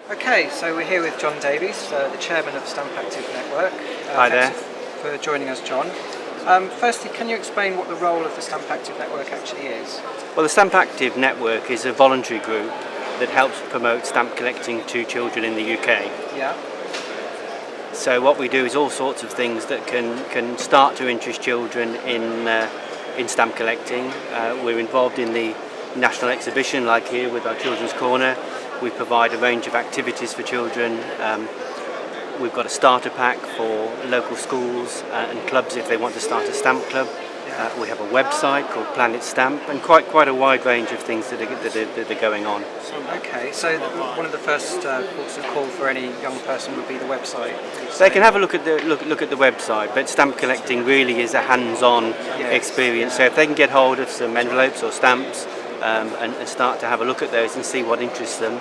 Okay, so we're here with John Davies, the chairman of the Stamp Active Network. Hi there. Thanks for joining us, John. Firstly, can you explain what the role of the Stamp Active Network actually is? Well, the Stamp Active Network is a voluntary group that helps promote stamp collecting to children in the UK. Yeah. So what we do is all sorts of things that can start to interest children in stamp collecting. We're involved in the national exhibition, like here with our Children's Corner. We provide a range of activities for children. We've got a starter pack for local schools and clubs if they want to start a stamp club. We have a website called Planet Stamp, and quite a wide range of things that are going on. Okay, so one of the first ports of call for any young person would be the website. They can have a look at the website, but stamp collecting really is a hands-on experience. So if they can get hold of some envelopes or stamps and start to have a look at those and see what interests them,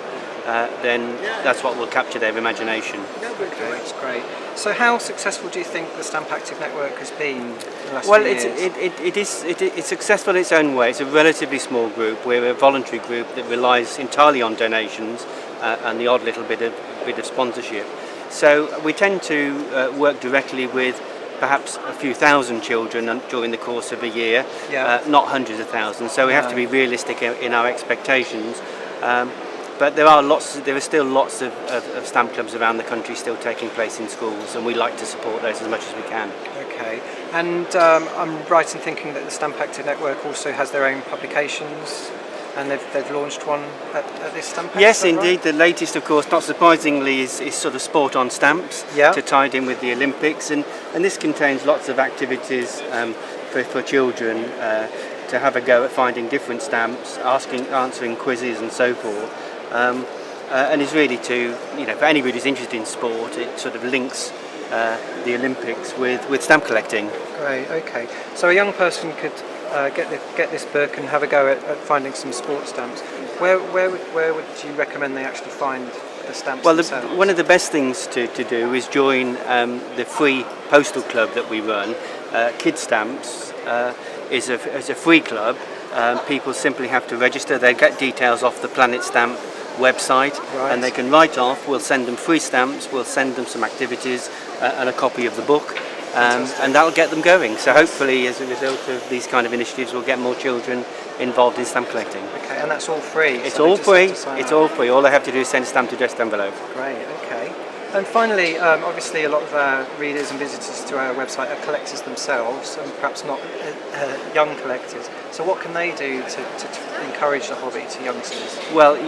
then that's what will capture their imagination. Okay, that's great. So how successful do you think the Stamp Active Network has been in the last Well, few years? it's successful in its own way. It's a relatively small group. We're a voluntary group that relies entirely on donations and the odd little bit of sponsorship. So we tend to work directly with perhaps a few thousand children during the course of a year, not hundreds of thousands. So we have to be realistic in our expectations. But there are still lots of stamp clubs around the country still taking place in schools, and we like to support those as much as we can. Okay, and I'm right in thinking that the Stamp Active Network also has their own publications, and they've launched one at this Stamp Active. Yes, indeed. Right? The latest, of course, not surprisingly, is sort of sport on stamps, to tie it in with the Olympics, and this contains lots of activities for children to have a go at finding different stamps, answering quizzes and so forth. And is really for anybody who's interested in sport, it sort of links the Olympics with stamp collecting. Great, okay. So a young person could get this book and have a go at finding some sport stamps. Where would you recommend they actually find the stamps themselves? One of the best things to do is join the free postal club that we run. Kidstamps is a free club. People simply have to register. They get details off the Planet Stamp website, and they can write off. We'll send them free stamps, we'll send them some activities and a copy of the book, and that'll get them going. So hopefully as a result of these kind of initiatives we'll get more children involved in stamp collecting. Okay, and that's all free? It's all free. It's all free. All they have to do is send a stamped addressed envelope. Great, okay. And finally, obviously a lot of our readers and visitors to our website are collectors themselves, and perhaps not young collectors. So what can they do to encourage the hobby to youngsters? Well,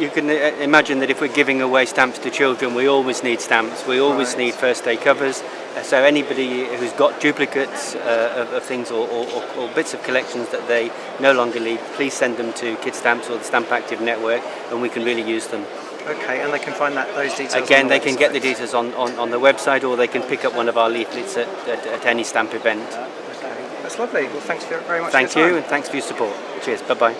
you can imagine that if we're giving away stamps to children, we always need stamps. We always need first day covers. So anybody who's got duplicates of things or bits of collections that they no longer need, please send them to Kidstamps or the Stamp Active Network, and we can really use them. Okay, and they can find those details again, on the they can get the details on the website, or they can pick up one of our leaflets at any stamp event. Okay, that's lovely. Well, thanks very much. Thank you, and thanks for your support. Cheers. Bye bye.